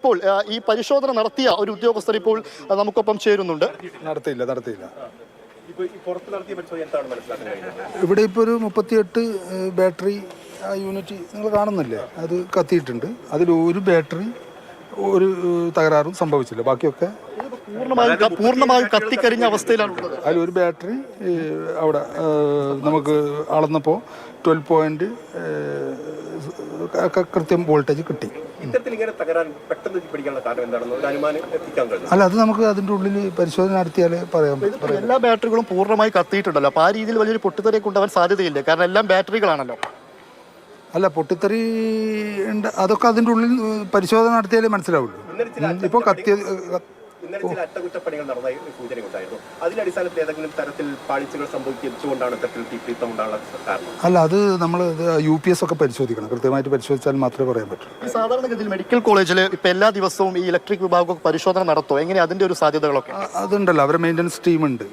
ഇപ്പോൾ ഈ പരിശോധന നടത്തിയ ഒരു ഉദ്യോഗസ്ഥർ ഇപ്പോൾ നമുക്കൊപ്പം ചേരുന്നുണ്ട്. നടത്തിയില്ല. ഇവിടെ ഇപ്പോൾ ഒരു 38 ബാറ്ററി യൂണിറ്റ് നിങ്ങൾ കാണുന്നില്ലേ, അത് കത്തിയിട്ടുണ്ട്. അതിൽ ഒരു ബാറ്ററി ഒരു തകരാറും സംഭവിച്ചില്ല. ബാക്കിയൊക്കെ പൂർണ്ണമായും കത്തിക്കരിഞ്ഞ അവസ്ഥയിലാണുള്ളത്. അതിലൊരു ബാറ്ററി അവിടെ നമുക്ക് അളന്നപ്പോൾ 12 കൃത്യം വോൾട്ടേജ് കിട്ടി. അല്ല, അത് നമുക്ക് അതിൻ്റെ ഉള്ളിൽ പരിശോധന നടത്തിയാൽ പറയാം. എല്ലാ ബാറ്ററികളും പൂർണ്ണമായി കത്തിയിട്ടുണ്ടല്ലോ, അപ്പോൾ ആ രീതിയിൽ വലിയൊരു പൊട്ടിത്തെറിയൊക്കെ ഉണ്ടാവാൻ സാധ്യതയില്ല, കാരണം എല്ലാം ബാറ്ററികളാണല്ലോ. അല്ല, പൊട്ടിത്തെറി ഉണ്ട്, അതൊക്കെ അതിൻ്റെ ഉള്ളിൽ പരിശോധന നടത്തിയാലേ മനസ്സിലാവുള്ളൂ. ഇപ്പോൾ അറ്റകുറ്റപ്പണികൾ നടന്ന സൂചനയുണ്ടായിരുന്നു. അതിന്റെ അടിസ്ഥാനത്തിൽ ഏതെങ്കിലും തരത്തിൽ പാളിച്ചകൾ സംഭവിച്ചുകൊണ്ടാണ് കാരണം? അല്ല, അത് നമ്മൾ UPS ഒക്കെ പരിശോധിക്കണം. കൃത്യമായിട്ട് പരിശോധിച്ചാൽ മാത്രമേ പറയാൻ പറ്റൂ. ഈ സാധാരണഗതിയിൽ മെഡിക്കൽ കോളേജിൽ ഇപ്പൊ എല്ലാ ദിവസവും ഈ ഇലക്ട്രിക് വിഭാഗം പരിശോധന നടത്തുമോ? എങ്ങനെ അതിന്റെ ഒരു സാധ്യതകളൊക്കെ? അതുണ്ടല്ലോ, അവരുടെ മെയിൻ്റനൻസ് ടീം ഉണ്ട്.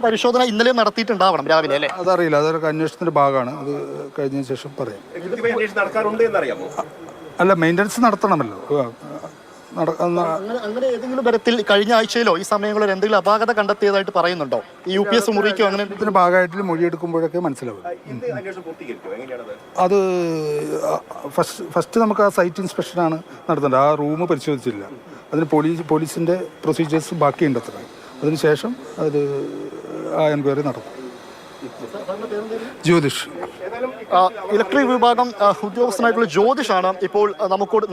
പരിശോധന ഇന്നലെ നടത്തിയിട്ടുണ്ടാവണം രാവിലെ അല്ലേ? അതറിയില്ല, അതൊക്കെ അന്വേഷണത്തിന്റെ ഭാഗമാണ്. അത് കഴിഞ്ഞ ശേഷം പറയാം. നടക്കാറുണ്ട് എന്നറിയാമോ? അല്ല, മെയിൻ്റനൻസ് നടത്തണമല്ലോ. അങ്ങനെ ഏതെങ്കിലും തരത്തിൽ കഴിഞ്ഞ ആഴ്ചയിലോ ഈ സമയങ്ങളിൽ എന്തെങ്കിലും അപാകത കണ്ടെത്തിയതായിട്ട് പറയുന്നുണ്ടോ? ഈ UPS മുറിക്കോ അങ്ങനെ ഇതിന്റെ ഭാഗമായിട്ട് മൊഴിയെടുക്കുമ്പോഴൊക്കെ മനസ്സിലാവും. അത് ഫസ്റ്റ് നമുക്ക് ആ സൈറ്റ് ഇൻസ്പെക്ഷനാണ് നടത്തേണ്ടത്. ആ റൂം പരിശോധിച്ചില്ല. അതിന് പോലീസിന്റെ പ്രൊസീജിയേഴ്സ് ബാക്കിയുണ്ട് അത്ര. അതിനുശേഷം അത് ആ എൻക്വയറി നടത്തും. ജ്യോതിഷ്, ഇലക്ട്രിക് വിഭാഗം ഉദ്യോഗസ്ഥനായിട്ടുള്ള ജ്യോതിഷാണ് ഇപ്പോൾ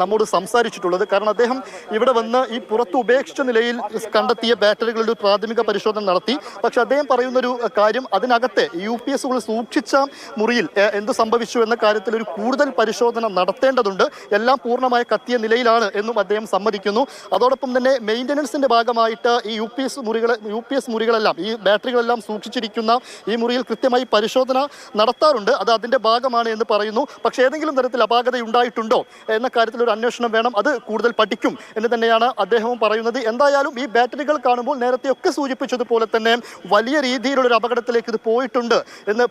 നമ്മോട് സംസാരിച്ചിട്ടുള്ളത്. കാരണം അദ്ദേഹം ഇവിടെ വന്ന് ഈ പുറത്ത് ഉപേക്ഷിച്ച നിലയിൽ കണ്ടെത്തിയ ബാറ്ററികളുടെ ഒരു പ്രാഥമിക പരിശോധന നടത്തി. പക്ഷെ അദ്ദേഹം പറയുന്നൊരു കാര്യം, അതിനകത്തെ UPSകൾ സൂക്ഷിച്ച മുറിയിൽ എന്ത് സംഭവിച്ചു എന്ന കാര്യത്തിൽ ഒരു കൂടുതൽ പരിശോധന നടത്തേണ്ടതുണ്ട്. എല്ലാം പൂർണ്ണമായി കത്തിയ നിലയിലാണ് എന്നും അദ്ദേഹം സമ്മതിക്കുന്നു. അതോടൊപ്പം തന്നെ മെയിൻ്റനൻസിന്റെ ഭാഗമായിട്ട് ഈ UPS മുറികളെല്ലാം, ഈ ബാറ്ററികളെല്ലാം സൂക്ഷിച്ചിരിക്കുന്ന ഈ മുറിയിൽ കൃത്യമായി പരിശോധന നടത്താറുണ്ട്. അത് അതിന്റെ ഭാഗമാണ് എന്ന് പറയുന്നു. പക്ഷേ ഏതെങ്കിലും തരത്തിൽ അപാകത ഉണ്ടായിട്ടുണ്ടോ എന്ന കാര്യത്തിൽ ഒരു അന്വേഷണം വേണം. അത് കൂടുതൽ പഠിക്കും എന്ന് തന്നെയാണ് അദ്ദേഹവും പറയുന്നത്. എന്തായാലും ഈ ബാറ്ററികൾ കാണുമ്പോൾ നേരത്തെയൊക്കെ സൂചിപ്പിച്ചതുപോലെ തന്നെ വലിയ രീതിയിലുള്ള ഒരു അപകടത്തിലേക്ക് ഇത് പോയിട്ടുണ്ട് എന്ന്,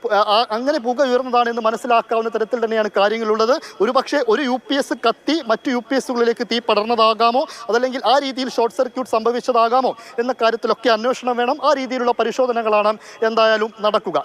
അങ്ങനെ പുക ഉയർന്നതാണ് എന്ന് മനസ്സിലാക്കാവുന്ന തരത്തിൽ തന്നെയാണ് കാര്യങ്ങളുള്ളത്. ഒരുപക്ഷെ ഒരു UPS കത്തി മറ്റു UPSകളിലേക്ക് തീ പടർന്നതാകാമോ, അതല്ലെങ്കിൽ ആ രീതിയിൽ ഷോർട്ട് സർക്യൂട്ട് സംഭവിച്ചതാകാമോ എന്ന കാര്യത്തിലൊക്കെ അന്വേഷണം വേണം. ആ രീതിയിലുള്ള പരിശോധനകളാണ് എന്തായാലും നടക്കുക.